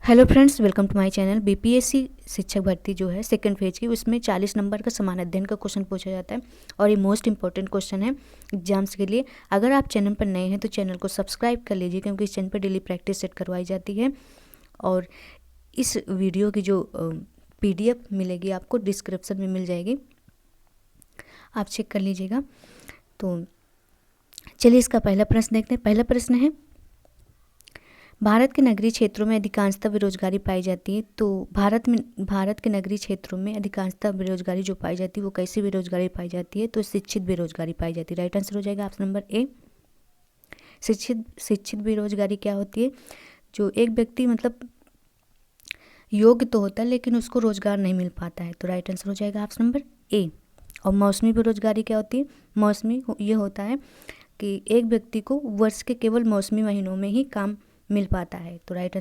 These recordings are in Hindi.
Hello friends, welcome to my channel. BPSC शिक्षक भर्ती जो है सेकंड फेज की, उसमें 40 नंबर का समान अध्ययन का क्वेश्चन पूछा जाता है और ये मोस्ट इंपॉर्टेंट क्वेश्चन है एग्जाम्स के लिए। अगर आप चैनल पर नए हैं तो चैनल को सब्सक्राइब कर लीजिए, क्योंकि इस चैनल पर डेली प्रैक्टिस सेट करवाई जाती है। और इस वीडियो की जो PDF मिलेगी आपको डिस्क्रिप्शन में मिल जाएगी, आप चेक कर लीजिएगा। तो चलिए इसका पहला प्रश्न देखते हैं। पहला प्रश्न है, भारत के नगरीय क्षेत्रों में अधिकांशतः बेरोजगारी पाई जाती है। तो भारत के नगरीय क्षेत्रों में अधिकांशतः बेरोजगारी जो पाई जाती है वो कैसी बेरोजगारी पाई जाती है? तो शिक्षित बेरोजगारी पाई जाती है। राइट आंसर हो जाएगा ऑप्शन नंबर ए। शिक्षित बेरोजगारी क्या होती है? जो एक व्यक्ति मतलब योग्य तो होता है लेकिन उसको रोजगार नहीं मिल पाता है। तो राइट आंसर हो जाएगा ऑप्शन नंबर ए। और मौसमी बेरोजगारी क्या होती है? मौसमी ये होता है कि एक व्यक्ति को वर्ष के केवल मौसमी महीनों में ही काम मिल पाता है। तो राइट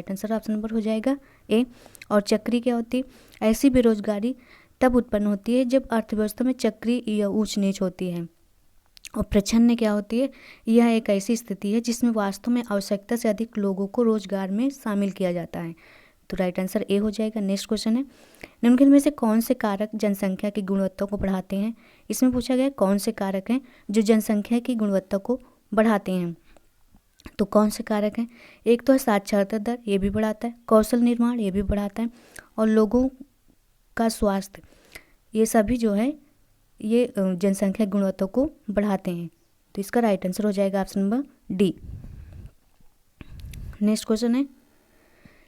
आंसर ऑप्शन नंबर हो जाएगा ए। और चक्री क्या होती है? ऐसी बेरोजगारी तब उत्पन्न होती है जब अर्थव्यवस्था में चक्री या ऊंच नीच होती है। और प्रच्छन्न क्या होती है? यह एक ऐसी स्थिति है जिसमें वास्तव में आवश्यकता से अधिक लोगों को रोजगार में शामिल किया जाता है। तो राइट आंसर ए हो जाएगा। नेक्स्ट क्वेश्चन है, निम्नलिखित में से कौन से कारक जनसंख्या की गुणवत्ता को बढ़ाते हैं? इसमें पूछा गया कौन से कारक हैं जो जनसंख्या की गुणवत्ता को बढ़ाते हैं। तो कौन से कारक हैं? एक तो है साक्षरता दर, ये भी बढ़ाता है। कौशल निर्माण, ये भी बढ़ाता है। और लोगों का स्वास्थ्य, ये सभी जो है ये जनसंख्या गुणवत्ता को बढ़ाते हैं। तो इसका राइट आंसर हो जाएगा option number D. Next question है,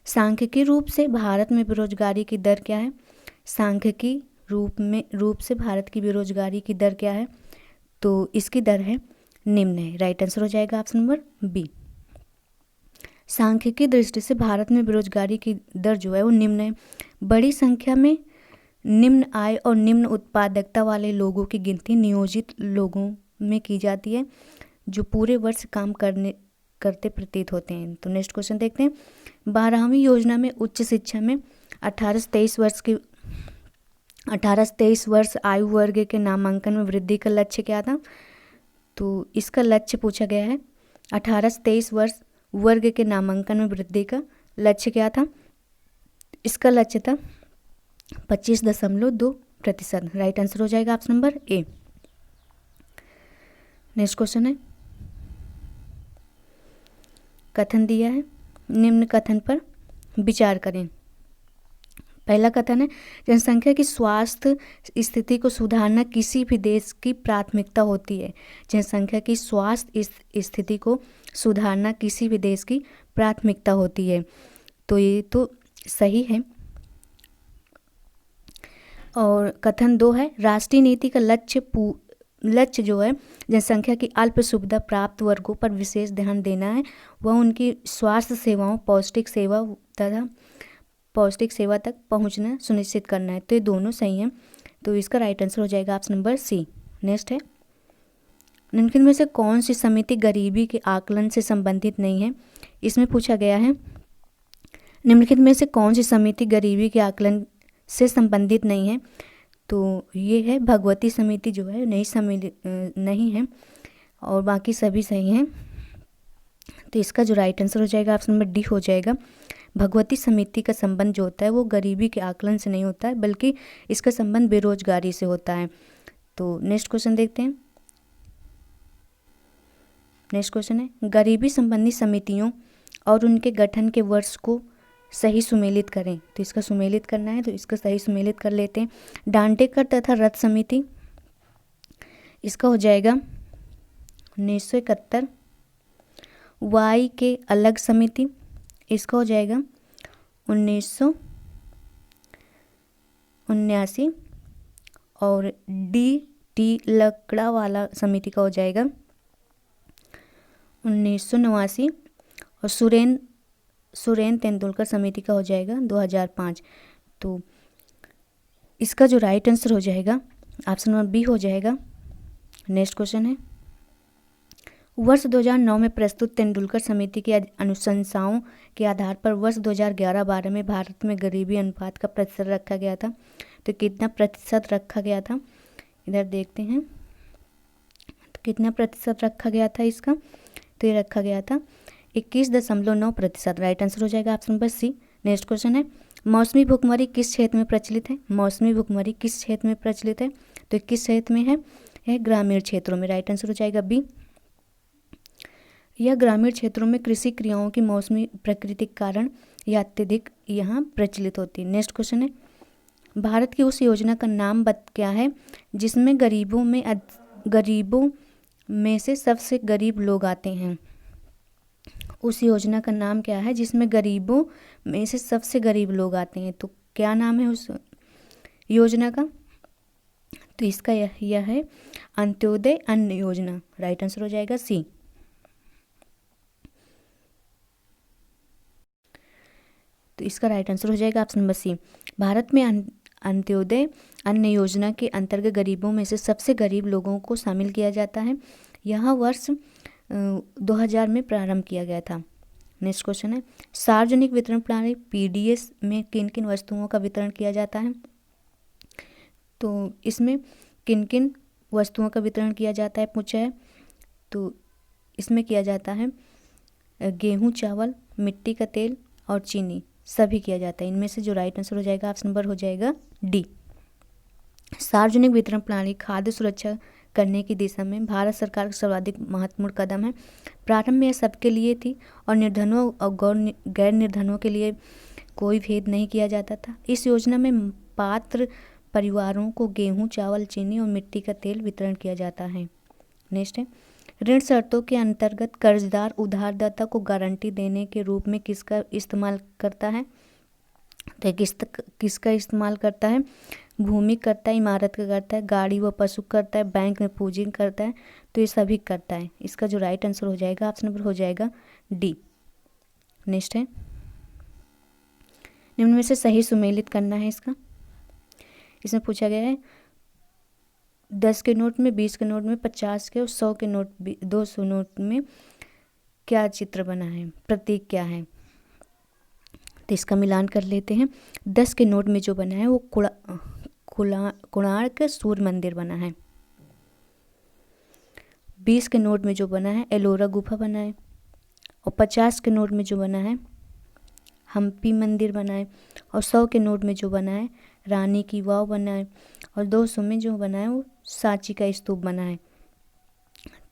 सांख्यिकी रूप से भारत में बेरोजगारी की दर क्या है? सांख्यिकी रूप से भारत की बेरोजगारी की दर क्या है? तो इसकी दर है निम्न है। राइट आंसर हो जाएगा ऑप्शन नंबर बी। सांख्यिकी दृष्टि से भारत में बेरोजगारी की दर जो है वो निम्न है। बड़ी संख्या में निम्न आय और निम्न उत्पादकता वाले लोगों की गिनती नियोजित लोगों में की जाती है जो पूरे वर्ष काम करते प्रतीत होते हैं। तो नेक्स्ट क्वेश्चन देखते हैं, 12वीं योजना में उच्च शिक्षा में 18 से 23 वर्ष आयु वर्ग के नामांकन में वृद्धि का लक्ष्य क्या था? तो इसका लक्ष्य पूछा गया है 18 से 23 वर्ष वर्ग के नामांकन में वृद्धि का लक्ष्य क्या था? इसका लक्ष्य था 25.2%। राइट आंसर हो जाएगा option number A. Next question है, कथन दिया है, निम्न कथन पर विचार करें। पहला कथन है, जनसंख्या की स्वास्थ्य स्थिति को सुधारना किसी भी देश की प्राथमिकता होती है। जनसंख्या की स्वास्थ्य स्थिति को सुधारना किसी भी देश की प्राथमिकता होती है। तो ये तो सही है। और कथन 2 है, राष्ट्रीय नीति का लक्ष्य जो है जनसंख्या की अल्प सुविधा प्राप्त वर्गों पर विशेष ध्यान देना है। वह उनकी स्वास्थ्य सेवाओं पौष्टिक सेवा तक पहुंचना सुनिश्चित करना है। तो ये दोनों सही हैं। तो इसका राइट आंसर हो जाएगा ऑप्शन नंबर सी। नेक्स्ट है, निम्नलिखित में से कौन सी समिति गरीबी के आकलन से संबंधित नहीं है? इसमें पूछा गया है, निम्नलिखित में से कौन सी समिति गरीबी के आकलन से संबंधित नहीं है? तो ये है भगवती समिति जो है नहीं है, और बाकी सभी सही हैं। तो इसका जो राइट आंसर हो जाएगा ऑप्शन नंबर डी हो जाएगा। भगवती समिति का संबंध जो होता है वो गरीबी के आकलन से नहीं होता है, बल्कि इसका संबंध बेरोजगारी से होता है। तो नेक्स्ट क्वेश्चन देखते हैं। नेक्स्ट क्वेश्चन है, गरीबी संबंधी समितियों और उनके गठन के वर्ष को सही सुमेलित करें। तो इसका सुमेलित करना है, तो इसका सही सुमेलित कर लेते हैं। डांटेकर तथा रथ समिति, इसका हो जाएगा 1971। वाई के अलग समिति, इसका हो जाएगा 1979। और DT लकड़ावाला समिति का हो जाएगा 1989। और सुरेन तेंदुलकर समिति का हो जाएगा 2005। तो इसका जो राइट आंसर हो जाएगा ऑप्शन नंबर बी हो जाएगा। नेक्स्ट क्वेश्चन है, वर्ष 2009 में प्रस्तुत तेंदुलकर समिति की अनुशंसाओं के आधार पर वर्ष 2011-12 में भारत में गरीबी अनुपात का प्रतिशत रखा गया था। तो कितना प्रतिशत रखा गया था? इधर देखते हैं, तो कितना प्रतिशत रखा गया था इसका? तो ये रखा गया था 21.9%। राइट आंसर हो जाएगा option number C. Next question है, मौसमी भुखमरी किस क्षेत्र में प्रचलित है? मौसमी भुखमरी किस क्षेत्र में प्रचलित है? तो किस क्षेत्र में है ग्रामीण क्षेत्रों में। राइट आंसर हो जाएगा बी। यह ग्रामीण क्षेत्रों में कृषि क्रियाओं की मौसमी प्राकृतिक कारण या अत्यधिक यहाँ प्रचलित होती है। नेक्स्ट क्वेश्चन है, भारत की उस योजना का नाम क्या है जिसमें गरीबों में से सबसे गरीब लोग आते हैं? उस योजना का नाम क्या है जिसमें गरीबों में से सबसे गरीब लोग आते हैं? तो क्या नाम है उस योजना का? तो इसका यह है अंत्योदय अन्न योजना। राइट आंसर हो जाएगा सी। तो इसका राइट आंसर हो जाएगा ऑप्शन नंबर सी। भारत में अंत्योदय अन्न योजना के अंतर्गत गरीबों में से सबसे गरीब लोगों को शामिल किया जाता है। यह वर्ष 2000 में प्रारंभ किया गया था। नेक्स्ट क्वेश्चन है, सार्वजनिक वितरण प्रणाली पीडीएस में किन किन वस्तुओं का वितरण किया जाता है? तो इसमें किन किन वस्तुओं का वितरण किया जाता है पूछा है। तो इसमें किया जाता है गेहूं, चावल, मिट्टी का तेल और चीनी, सभी किया जाता है। इनमें से जो राइट आंसर हो जाएगा ऑप्शन नंबर हो जाएगा डी। सार्वजनिक वितरण प्रणाली खाद्य सुरक्षा करने की दिशा में भारत सरकार का सर्वाधिक महत्वपूर्ण कदम है। प्रारंभ में यह सबके लिए थी और निर्धनों और गैर निर्धनों के लिए कोई भेद नहीं किया जाता था। इस योजना में पात्र परिवारों को गेहूं, चावल, चीनी और मिट्टी का तेल वितरण किया जाता है। नेक्स्ट है, ऋण शर्तों के अंतर्गत कर्जदार उधारदाता को गारंटी देने के रूप में किसका इस्तेमाल करता है? तो किसका इस्तेमाल करता है? भूमि करता है, इमारत का करता है, गाड़ी व पशु करता है, बैंक में पूंजी करता है। तो ये सभी करता है। इसका जो राइट आंसर हो जाएगा ऑप्शन नंबर हो जाएगा डी। नेक्स्ट है, निम्न में से सही सुमेलित करना है इसका। इसमें पूछा गया है 10 के नोट में, 20 के नोट में, 50 के और 100 के नोट, 200 नोट में क्या चित्र बना है, प्रतीक क्या है? तो इसका मिलान कर लेते हैं। 10 के नोट में जो बना है वो कोणार्क सूर्य मंदिर बना है। 20 के नोट में जो बना है एलोरा गुफा बना है। और 50 के नोट में जो बना है हम्पी मंदिर बना है। और 100 के नोट में जो बना है रानी की वाव बना है। और 200 में जो बना है वो सांची का स्तूप बना है।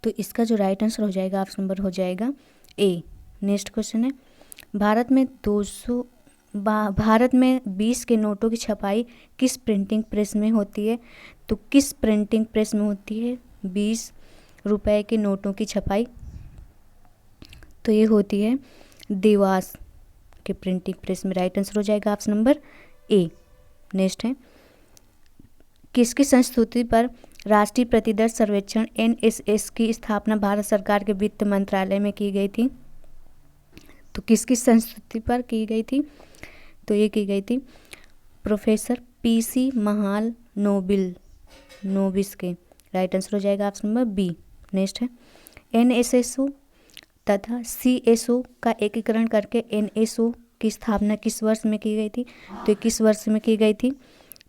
तो इसका जो राइट आंसर हो जाएगा ऑप्शन नंबर हो जाएगा ए। नेक्स्ट क्वेश्चन है, भारत में 20 के नोटों की छपाई किस प्रिंटिंग प्रेस में होती है? तो किस प्रिंटिंग प्रेस में होती है 20 रुपए के नोटों की छपाई? तो ये होती है देवास के प्रिंटिंग प्रेस में। राइट आंसर हो जाएगा ऑप्शन नंबर ए। नेक्स्ट है, किसकी संस्तुति पर राष्ट्रीय प्रतिदर सर्वेक्षण एनएसएस की स्थापना भारत सरकार के वित्त मंत्रालय में की गई थी? तो किसकी संस्तुति पर की गई थी? तो ये की गई थी प्रोफेसर पीसी महाल नोबिस के। राइट आंसर हो जाएगा ऑप्शन नंबर बी। नेक्स्ट है, एनएसएसओ तथा सीएसओ का एकीकरण करके एनएसओ की स्थापना किस वर्ष में की गई थी? तो ये किस वर्ष में की गई थी?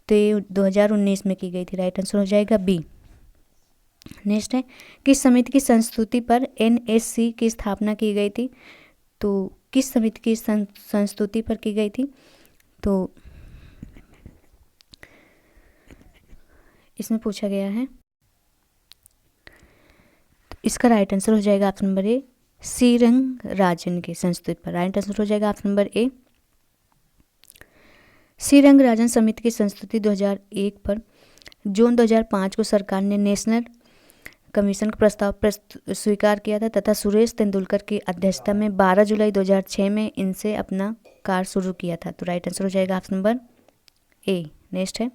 तो ये 2019 में की गई थी। राइट आंसर हो जाएगा बी। नेक्स्ट है, किस समिति की संस्तुति पर एनएससी की स्थापना की गई थी? तो किस समिति की संस्तुति पर की गई थी? तो इसमें पूछा गया है, तो इसका राइट आंसर हो जाएगा ऑप्शन नंबर ए, श्रीरंगराजन की संस्तुति पर। राइट आंसर हो जाएगा ऑप्शन नंबर ए। श्रीरंगराजन समिति की संस्तुति 2001 पर जून 2005 को सरकार ने नेशनल कमीशन का प्रस्ताव स्वीकार किया था तथा सुरेश तेंदुलकर की अध्यक्षता में 12 जुलाई 2006 में इनसे अपना कार्य शुरू किया था। तो राइट आंसर हो जाएगा ऑप्शन नंबर ए। नेक्स्ट है,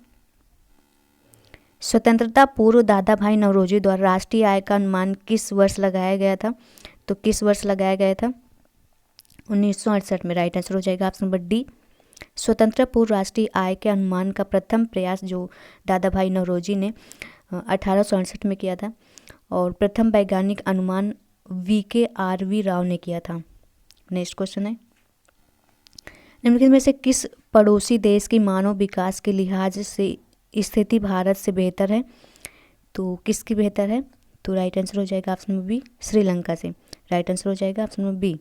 स्वतंत्रता पूर्व दादा भाई नौरोजी द्वारा राष्ट्रीय आय का अनुमान किस वर्ष लगाया गया था? तो किस वर्ष लगाया गया था? 1968 में। राइट आंसर हो जाएगा ऑप्शन नंबर डी। स्वतंत्रता पूर्व राष्ट्रीय आय के अनुमान का प्रथम प्रयास जो दादा भाई नौरोजी ने 1868 में किया था और प्रथम वैज्ञानिक अनुमान VKRV राव ने किया था। नेक्स्ट क्वेश्चन है, निम्नलिखित में से किस पड़ोसी देश की मानव विकास के लिहाज से स्थिति भारत से बेहतर है? तो किसकी बेहतर है? तो राइट आंसर हो जाएगा ऑप्शन नंबर बी, श्रीलंका से। राइट आंसर हो जाएगा ऑप्शन नंबर बी।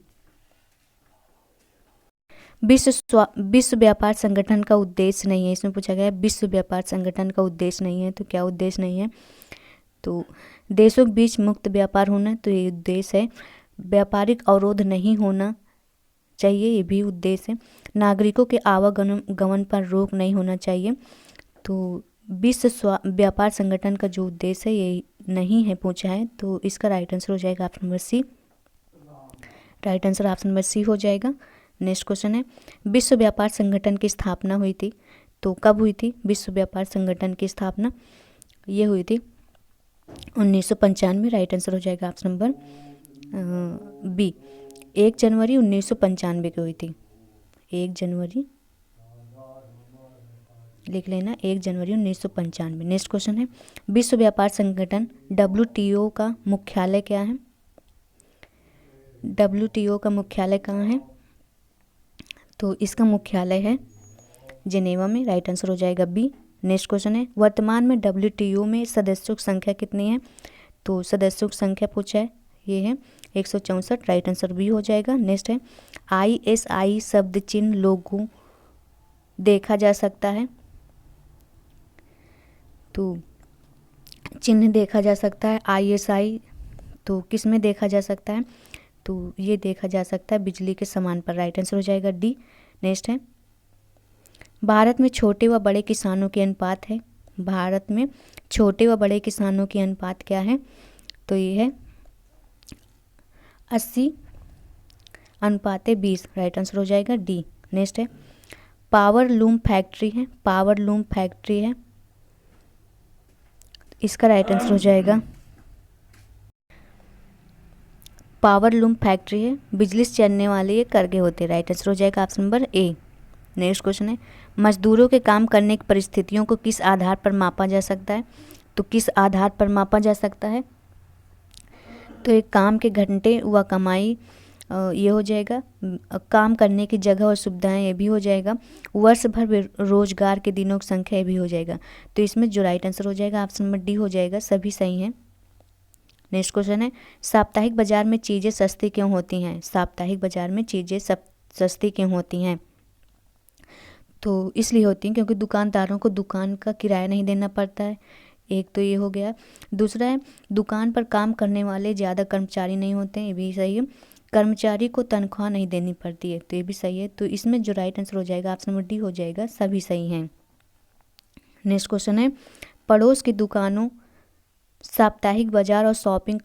विश्व व्यापार संगठन का उद्देश्य नहीं है। इसमें पूछा गया है विश्व व्यापार संगठन का उद्देश्य नहीं है, तो क्या उद्देश्य नहीं है? तो देशों के बीच मुक्त व्यापार होना, तो ये उद्देश्य है। व्यापारिक अवरोध नहीं होना चाहिए, ये भी उद्देश्य है। नागरिकों के आवागमन पर रोक नहीं होना चाहिए, तो विश्व व्यापार संगठन का जो उद्देश्य है ये नहीं है पूछा है, तो इसका राइट आंसर हो जाएगा option number C. Right answer option number C हो जाएगा। नेक्स्ट क्वेश्चन है, विश्व व्यापार संगठन की स्थापना हुई थी, तो कब हुई थी विश्व व्यापार संगठन की स्थापना? ये हुई थी 1995। राइट आंसर हो जाएगा ऑप्शन नंबर बी, 1 जनवरी 1995 की हुई थी। 1 जनवरी लिख लेना, 1 जनवरी 1995। नेक्स्ट क्वेश्चन है, विश्व व्यापार संगठन WTO का मुख्यालय क्या है? WTO का मुख्यालय कहाँ है? तो इसका मुख्यालय है जिनेवा में। राइट आंसर हो जाएगा बी। नेक्स्ट क्वेश्चन है, वर्तमान में WTO में सदस्यों की संख्या कितनी है? तो सदस्यों की संख्या पूछा है, ये है 164। राइट आंसर बी हो जाएगा। नेक्स्ट है, ISI शब्द चिन्ह लोगों देखा जा सकता है, तो चिन्ह देखा जा सकता है ISI, तो किस में देखा जा सकता है? तो ये देखा जा सकता है बिजली के सामान पर। राइट आंसर हो जाएगा डी। नेक्स्ट है, भारत में छोटे व बड़े किसानों के अनुपात है। भारत में छोटे व बड़े किसानों की अनुपात क्या है? तो ये है 80:20। राइट आंसर हो जाएगा डी। नेक्स्ट है, पावर लूम फैक्ट्री है। पावर लूम फैक्ट्री है, इसका राइट आंसर हो जाएगा, पावर लूम फैक्ट्री है, बिजली से चलने वाले ये करघे होते हैं। राइट आंसर हो जाएगा option number A. Next question है, मजदूरों के काम करने की परिस्थितियों को किस आधार पर मापा जा सकता है? तो किस आधार पर मापा जा सकता है? तो एक काम के घंटे व कमाई, ये हो जाएगा। काम करने की जगह और सुविधाएं, ये भी हो जाएगा। वर्ष भर रोजगार के दिनों की संख्या, ये भी हो जाएगा। तो इसमें जो राइट आंसर हो जाएगा ऑप्शन नंबर डी हो जाएगा, सभी सही हैं। नेक्स्ट क्वेश्चन है, साप्ताहिक बाजार में चीज़ें सस्ती क्यों होती हैं? साप्ताहिक बाजार में चीज़ें सस्ती क्यों होती हैं? तो इसलिए होती हैं क्योंकि दुकानदारों को दुकान का किराया नहीं देना पड़ता है, एक तो ये हो गया। दूसरा है, दुकान पर काम करने वाले ज़्यादा कर्मचारी नहीं होते हैं, ये भी सही है। कर्मचारी को तनख्वाह नहीं देनी पड़ती है, तो ये भी सही है। तो इसमें जो राइट आंसर हो जाएगा ऑप्शन नंबर डी हो जाएगा, सभी सही हैं। नेक्स्ट क्वेश्चन है, पड़ोस की दुकानों, साप्ताहिक बाजार और शॉपिंग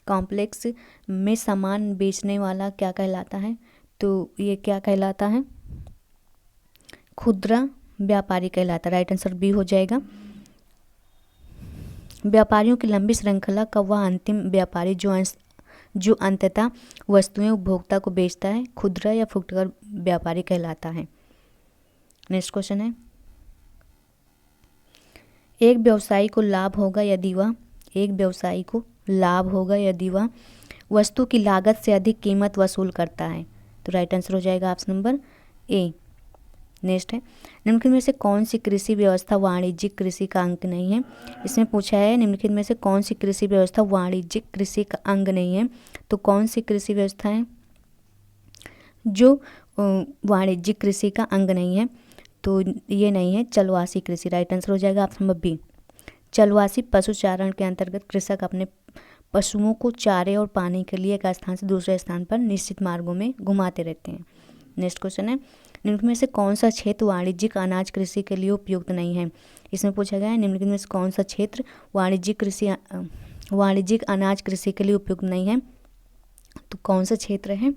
कॉम्प्लेक्स में सामान बेचने वाला क्या कहलाता है? तो ये क्या कहलाता है? खुदरा व्यापारी कहलाता है। राइट आंसर बी हो जाएगा। व्यापारियों की लंबी श्रृंखला का वह अंतिम व्यापारी जो अंततः वस्तुएं उपभोक्ता को बेचता है, खुदरा या फुटकर व्यापारी कहलाता है। नेक्स्ट क्वेश्चन है, एक व्यवसायी को लाभ होगा यदि वह वस्तु की लागत से अधिक कीमत वसूल करता है। तो राइट आंसर हो जाएगा ऑप्शन नंबर ए। नेक्स्ट है, निम्नलिखित में से कौन सी कृषि व्यवस्था वाणिज्यिक कृषि का अंग नहीं है? इसमें पूछा है निम्नलिखित में से कौन सी कृषि व्यवस्था वाणिज्यिक कृषि का अंग नहीं है? तो कौन सी कृषि व्यवस्था है जो वाणिज्यिक कृषि का अंग नहीं है? तो ये नहीं है चलवासी कृषि। राइट आंसर हो जाएगा ऑप्शन नंबर बी। चलवासी पशुचारण के अंतर्गत कृषक अपने पशुओं को चारे और पानी के लिए एक स्थान से दूसरे स्थान पर निश्चित मार्गों में घुमाते रहते हैं। नेक्स्ट क्वेश्चन है, निम्नलिखित में से कौन सा क्षेत्र वाणिज्यिक अनाज कृषि के लिए उपयुक्त नहीं है? इसमें पूछा गया है निम्नलिखित में से कौन सा क्षेत्र वाणिज्यिक अनाज कृषि के लिए उपयुक्त नहीं है? तो कौन सा क्षेत्र है?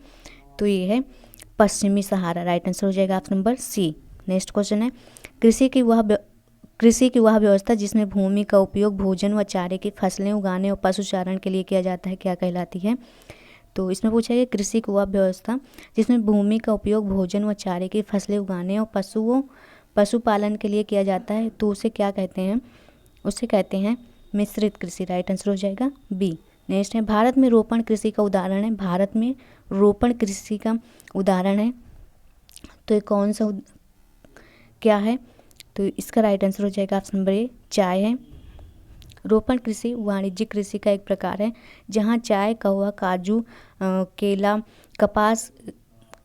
तो ये है पश्चिमी सहारा। राइट आंसर हो जाएगा option number C. Next question है, कृषि की वह व्यवस्था जिसमें भूमि का उपयोग भोजन व चारे की फसलें उगाने और पशुचारण के लिए किया जाता है, क्या कहलाती है? तो इसमें पूछा गया कृषि की वह व्यवस्था जिसमें भूमि का उपयोग भोजन व चारे की फसलें उगाने और पशुपालन के लिए किया जाता है, तो उसे क्या कहते हैं? उसे कहते हैं मिश्रित कृषि। राइट आंसर हो जाएगा बी। नेक्स्ट है, भारत में रोपण कृषि का उदाहरण है। भारत में रोपण कृषि का उदाहरण है, तो ये कौन सा क्या है? तो इसका राइट आंसर हो जाएगा ऑप्शन नंबर ए, चाय है। रोपण कृषि वाणिज्यिक कृषि का एक प्रकार है जहाँ चाय, कहुआ, काजू, केला, कपास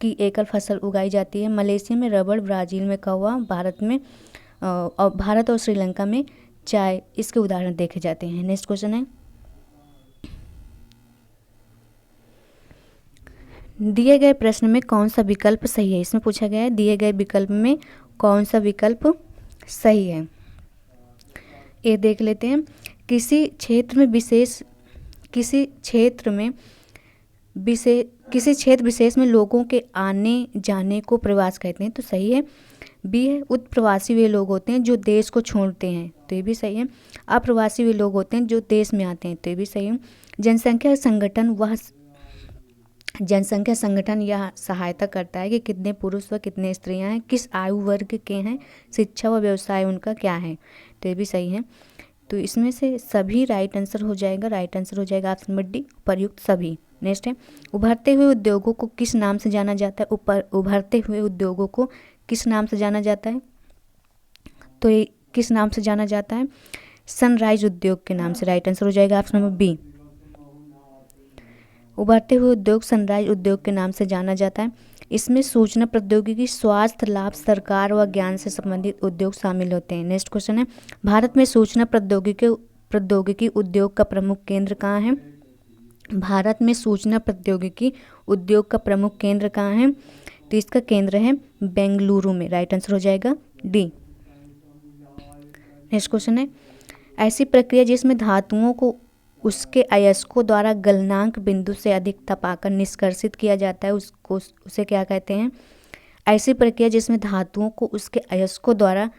की एकल फसल उगाई जाती है? मलेशिया में रबड़, ब्राज़ील में कौवा, भारत और श्रीलंका में चाय इसके उदाहरण देखे जाते हैं। नेक्स्ट क्वेश्चन है, दिए गए प्रश्न में कौन सा विकल्प सही है? इसमें पूछा गया है दिए गए विकल्प में कौन सा विकल्प सही है। ये देख लेते हैं, किसी क्षेत्र विशेष में लोगों के आने जाने को प्रवास कहते हैं, तो सही है। बी है, उत्प्रवासी वे लोग होते हैं जो देश को छोड़ते हैं, तो ये भी सही है। अप्रवासी वे लोग होते हैं जो देश में आते हैं, तो ये भी सही है। जनसंख्या संगठन यह सहायता करता है कि कितने पुरुष व कितने स्त्रियां हैं, किस आयु वर्ग के हैं, शिक्षा व व्यवसाय उनका क्या है, तो ये भी सही है। तो इसमें से सभी राइट आंसर हो जाएगा। राइट आंसर हो जाएगा ऑप्शन नंबर डी, उपर्युक्त सभी। नेक्स्ट है, उभरते हुए उद्योगों को किस नाम से जाना जाता है? उभरते हुए उद्योगों को किस नाम से जाना जाता है? तो ये किस नाम से जाना जाता है? सनराइज उद्योग के नाम से। राइट आंसर हो जाएगा ऑप्शन नंबर बी। उभरते हुए उद्योग सनराइज उद्योग के नाम से जाना जाता है। इसमें सूचना प्रौद्योगिकी, स्वास्थ्य लाभ, सरकार व ज्ञान से संबंधित उद्योग शामिल होते हैं। नेक्स्ट क्वेश्चन है, भारत में सूचना प्रौद्योगिकी उद्योग का प्रमुख केंद्र कहाँ है? भारत में सूचना प्रौद्योगिकी उद्योग का प्रमुख केंद्र कहाँ है? तो इसका केंद्र है बेंगलुरु में। राइट आंसर हो जाएगा डी। नेक्स्ट क्वेश्चन है, ऐसी प्रक्रिया जिसमें धातुओं को उसके अयस्कों द्वारा गलनांक बिंदु से अधिक तपाकर निष्कर्षित किया जाता है, उसे क्या कहते हैं? ऐसी प्रक्रिया जिसमें धातुओं को उसके अयस्कों द्वारा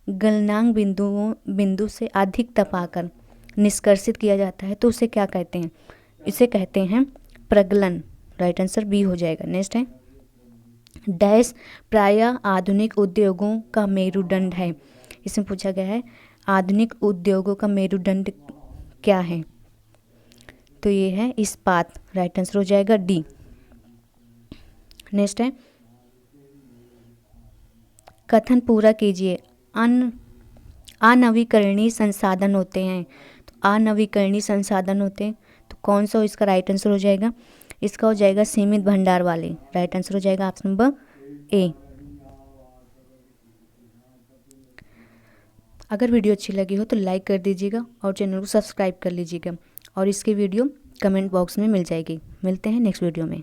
गलनांक बिंदु से अधिक तपाकर निष्कर्षित किया जाता है, तो उसे क्या कहते हैं? इसे कहते हैं प्रगलन। राइट आंसर बी हो जाएगा। नेक्स्ट है, डैश प्रायः आधुनिक उद्योगों का मेरुदंड है। इसमें पूछा गया है आधुनिक उद्योगों का मेरुदंड क्या है? तो ये है इस्पात। राइट आंसर हो जाएगा डी। नेक्स्ट है, कथन पूरा कीजिए। अनवीकरणीय संसाधन होते हैं, तो अनवीकरणीय संसाधन होते हैं, तो कौन सा इसका राइट आंसर हो जाएगा? इसका हो जाएगा सीमित भंडार वाले। राइट आंसर हो जाएगा ऑप्शन नंबर ए। अगर वीडियो अच्छी लगी हो तो लाइक कर दीजिएगा और चैनल को सब्सक्राइब कर लीजिएगा, और इसकी वीडियो कमेंट बॉक्स में मिल जाएगी। मिलते हैं नेक्स्ट वीडियो में।